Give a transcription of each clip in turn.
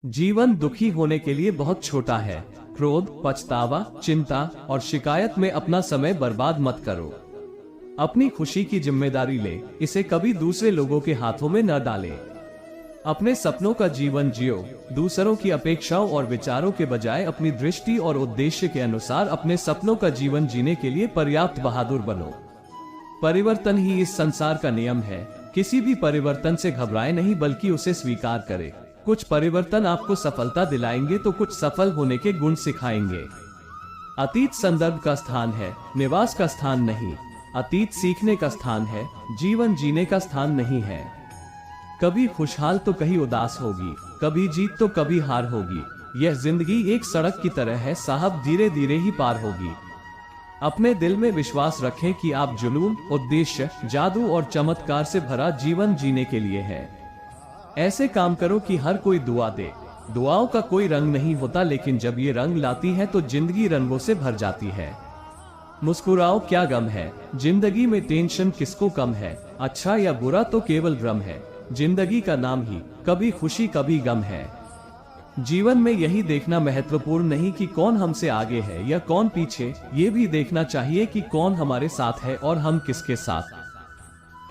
जीवन दुखी होने के लिए बहुत छोटा है। क्रोध, पछतावा, चिंता और शिकायत में अपना समय बर्बाद मत करो। अपनी खुशी की जिम्मेदारी ले, इसे कभी दूसरे लोगों के हाथों में न डाले। अपने सपनों का जीवन जियो, दूसरों की अपेक्षाओं और विचारों के बजाय अपनी दृष्टि और उद्देश्य के अनुसार अपने सपनों का जीवन जीने के लिए पर्याप्त बहादुर बनो। परिवर्तन ही इस संसार का नियम है। किसी भी परिवर्तन से घबराए नहीं, बल्कि उसे स्वीकार करें। कुछ परिवर्तन आपको सफलता दिलाएंगे तो कुछ सफल होने के गुण सिखाएंगे। अतीत संदर्भ का स्थान है, निवास का स्थान नहीं। अतीत सीखने का स्थान है, जीवन जीने का स्थान नहीं है। कभी खुशहाल तो कहीं उदास होगी, कभी जीत तो कभी हार होगी। यह जिंदगी एक सड़क की तरह है साहब, धीरे धीरे ही पार होगी। अपने दिल में विश्वास रखें कि आप जुनून, उद्देश्य, जादू और चमत्कार से भरा जीवन जीने के लिए है। ऐसे काम करो कि हर कोई दुआ दे। दुआओं का कोई रंग नहीं होता, लेकिन जब ये रंग लाती है तो जिंदगी रंगों से भर जाती है। मुस्कुराओ, क्या गम है। जिंदगी में टेंशन किसको कम है। अच्छा या बुरा तो केवल भ्रम है। जिंदगी का नाम ही कभी खुशी कभी गम है। जीवन में यही देखना महत्वपूर्ण नहीं कि कौन हमसे आगे है या कौन पीछे, ये भी देखना चाहिए कि कौन हमारे साथ है और हम किसके साथ।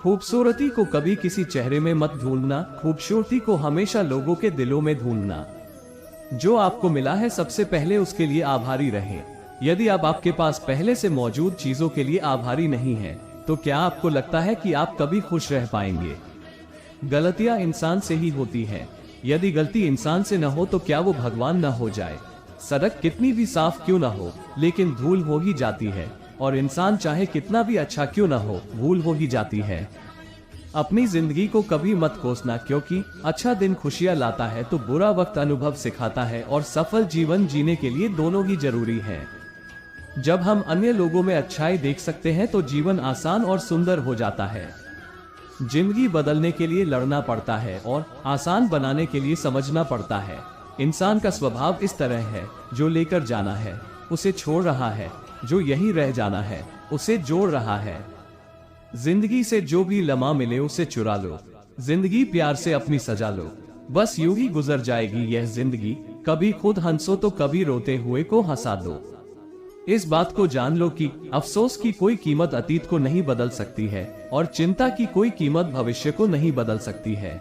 खूबसूरती को कभी किसी चेहरे में मत ढूंढना, खूबसूरती को हमेशा लोगों के दिलों में ढूंढना। जो आपको मिला है सबसे पहले उसके लिए आभारी रहें। यदि आप आपके पास पहले से मौजूद चीजों के लिए आभारी नहीं हैं, तो क्या आपको लगता है कि आप कभी खुश रह पाएंगे? गलतियां इंसान से ही होती हैं। यदि गलती इंसान से न हो तो क्या वो भगवान न हो जाए? सड़क कितनी भी साफ क्यों न हो, लेकिन धूल हो ही जाती है। और इंसान चाहे कितना भी अच्छा क्यों न हो, भूल हो ही जाती है। अपनी जिंदगी को कभी मत कोसना, क्योंकि अच्छा दिन खुशियां लाता है तो बुरा वक्त अनुभव सिखाता है, और सफल जीवन जीने के लिए दोनों ही जरूरी है। जब हम अन्य लोगों में अच्छाई देख सकते हैं तो जीवन आसान और सुंदर हो जाता है। जिंदगी बदलने के लिए लड़ना पड़ता है और आसान बनाने के लिए समझना पड़ता है। इंसान का स्वभाव इस तरह है, जो लेकर जाना है उसे छोड़ रहा है, जो यही रह जाना है उसे जोड़ रहा है। जिंदगी से जो भी लम्हा मिले उसे चुरा लो। जिंदगी प्यार से अपनी सजा लो। बस यूं ही गुजर जाएगी यह जिंदगी। कभी खुद हंसो तो कभी रोते हुए को हंसा दो। इस बात को जान लो कि अफसोस की कोई कीमत अतीत को नहीं बदल सकती है, और चिंता की कोई कीमत भविष्य को नहीं बदल सकती है।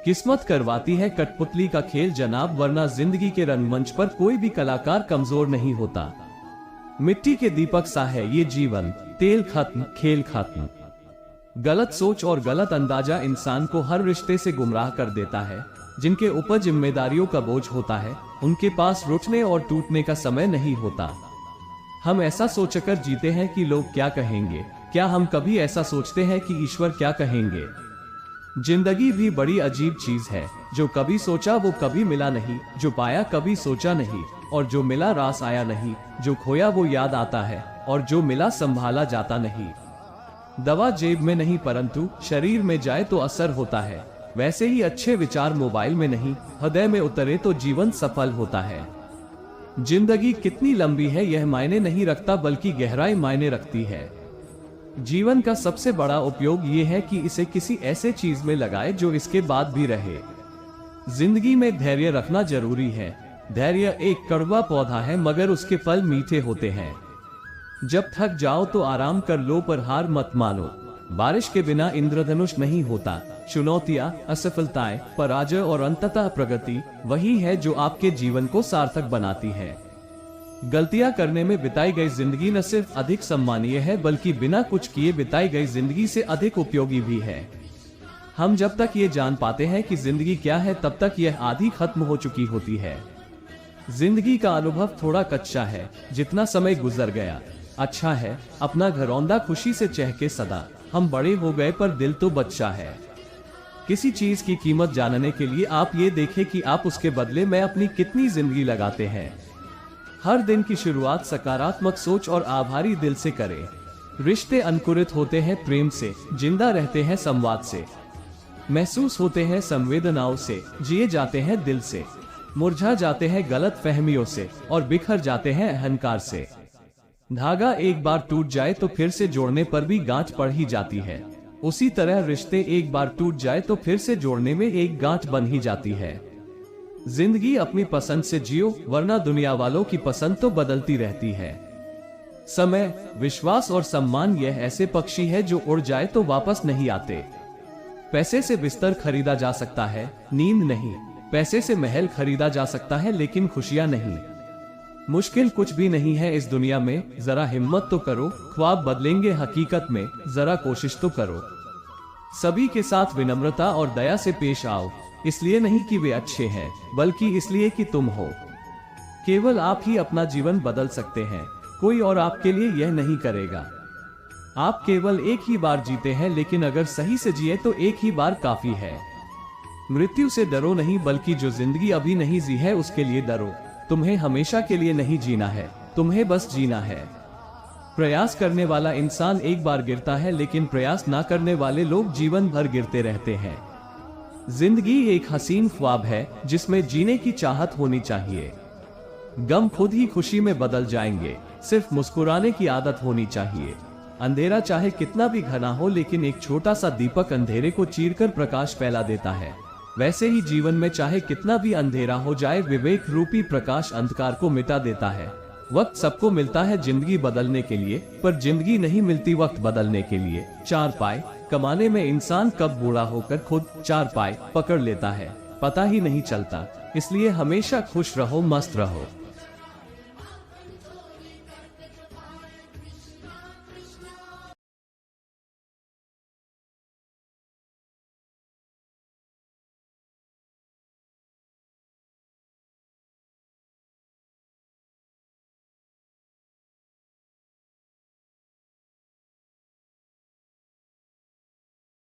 किस्मत करवाती है कठपुतली का खेल जनाब, वरना जिंदगी के रंगमंच पर कोई भी कलाकार कमजोर नहीं होता। मिट्टी के दीपक सा है ये जीवन, तेल खत्म, खेल खत्म। गलत सोच और गलत अंदाजा इंसान को हर रिश्ते से गुमराह कर देता है। जिनके ऊपर जिम्मेदारियों का बोझ होता है, उनके पास रुठने और टूटने का समय नहीं होता। हम ऐसा सोचकर जीते हैं कि लोग क्या कहेंगे। क्या हम कभी ऐसा सोचते हैं कि ईश्वर क्या कहेंगे? जिंदगी भी बड़ी अजीब चीज है। जो कभी सोचा वो कभी मिला नहीं, जो पाया कभी सोचा नहीं, और जो मिला रास आया नहीं। जो खोया वो याद आता है, और जो मिला संभाला जाता नहीं। दवा जेब में नहीं परंतु शरीर में जाए तो असर होता है। वैसे ही अच्छे विचार मोबाइल में नहीं, हृदय में उतरे तो जीवन सफल होता है। जिंदगी कितनी लंबी है यह मायने नहीं रखता, बल्कि गहराई मायने रखती है। जीवन का सबसे बड़ा उपयोग ये है कि इसे किसी ऐसे चीज में लगाए जो इसके बाद भी रहे। जिंदगी में धैर्य रखना जरूरी है। धैर्य एक कड़वा पौधा है, मगर उसके फल मीठे होते हैं। जब थक जाओ तो आराम कर लो, पर हार मत मानो। बारिश के बिना इंद्रधनुष नहीं होता। चुनौतियां, असफलताएं, पराजय और अंततः प्रगति वही है जो आपके जीवन को सार्थक बनाती है। गलतियां करने में बिताई गई जिंदगी न सिर्फ अधिक सम्मानीय है, बल्कि बिना कुछ किए बिताई गई जिंदगी से अधिक उपयोगी भी है। हम जब तक ये जान पाते हैं कि जिंदगी क्या है, तब तक यह आधी खत्म हो चुकी होती है। जिंदगी का अनुभव थोड़ा कच्चा है। जितना समय गुजर गया अच्छा है। अपना घरौंदा खुशी से चहके सदा। हम बड़े हो गए पर दिल तो बच्चा है। किसी चीज की कीमत जानने के लिए आप ये देखें कि आप उसके बदले में अपनी कितनी जिंदगी लगाते हैं। हर दिन की शुरुआत सकारात्मक सोच और आभारी दिल से करें। रिश्ते अंकुरित होते हैं प्रेम से, जिंदा रहते हैं संवाद से, महसूस होते हैं संवेदनाओं से, जिए जाते हैं दिल से, मुरझा जाते हैं गलत फहमियों से, और बिखर जाते हैं अहंकार से। धागा एक बार टूट जाए तो फिर से जोड़ने पर भी गांठ पड़ ही जाती है। उसी तरह रिश्ते एक बार टूट जाए तो फिर से जोड़ने में एक गांठ बन ही जाती है। जिंदगी अपनी पसंद से जियो, वरना दुनिया वालों की पसंद तो बदलती रहती है। समय, विश्वास और सम्मान यह ऐसे पक्षी है जो उड़ जाए तो वापस नहीं आते। पैसे से बिस्तर खरीदा जा सकता है, नींद नहीं। पैसे से महल खरीदा जा सकता है, लेकिन खुशियां नहीं। मुश्किल कुछ भी नहीं है इस दुनिया में, जरा हिम्मत तो करो। ख्वाब बदलेंगे हकीकत में, जरा कोशिश तो करो। सभी के साथ विनम्रता और दया से पेश आओ, इसलिए नहीं कि वे अच्छे हैं, बल्कि इसलिए कि तुम हो। केवल आप ही अपना जीवन बदल सकते हैं, कोई और आपके लिए यह नहीं करेगा। आप केवल एक ही बार जीते हैं, लेकिन अगर सही से जिए तो एक ही बार काफी है। मृत्यु से डरो नहीं, बल्कि जो जिंदगी अभी नहीं जी है उसके लिए डरो। तुम्हें हमेशा के लिए नहीं जीना है, तुम्हें बस जीना है। प्रयास करने वाला इंसान एक बार गिरता है, लेकिन प्रयास ना करने वाले लोग जीवन भर गिरते रहते हैं। जिंदगी एक हसीन ख्वाब है जिसमें जीने की चाहत होनी चाहिए। गम खुद ही खुशी में बदल जाएंगे, सिर्फ मुस्कुराने की आदत होनी चाहिए। अंधेरा चाहे कितना भी घना हो, लेकिन एक छोटा सा दीपक अंधेरे को चीरकर प्रकाश फैला देता है। वैसे ही जीवन में चाहे कितना भी अंधेरा हो जाए, विवेक रूपी प्रकाश अंधकार को मिटा देता है। वक्त सबको मिलता है जिंदगी बदलने के लिए, पर जिंदगी नहीं मिलती वक्त बदलने के लिए। 4 पाई कमाने में इंसान कब बूढ़ा होकर खुद 4 पाई पकड़ लेता है, पता ही नहीं चलता। इसलिए हमेशा खुश रहो, मस्त रहो।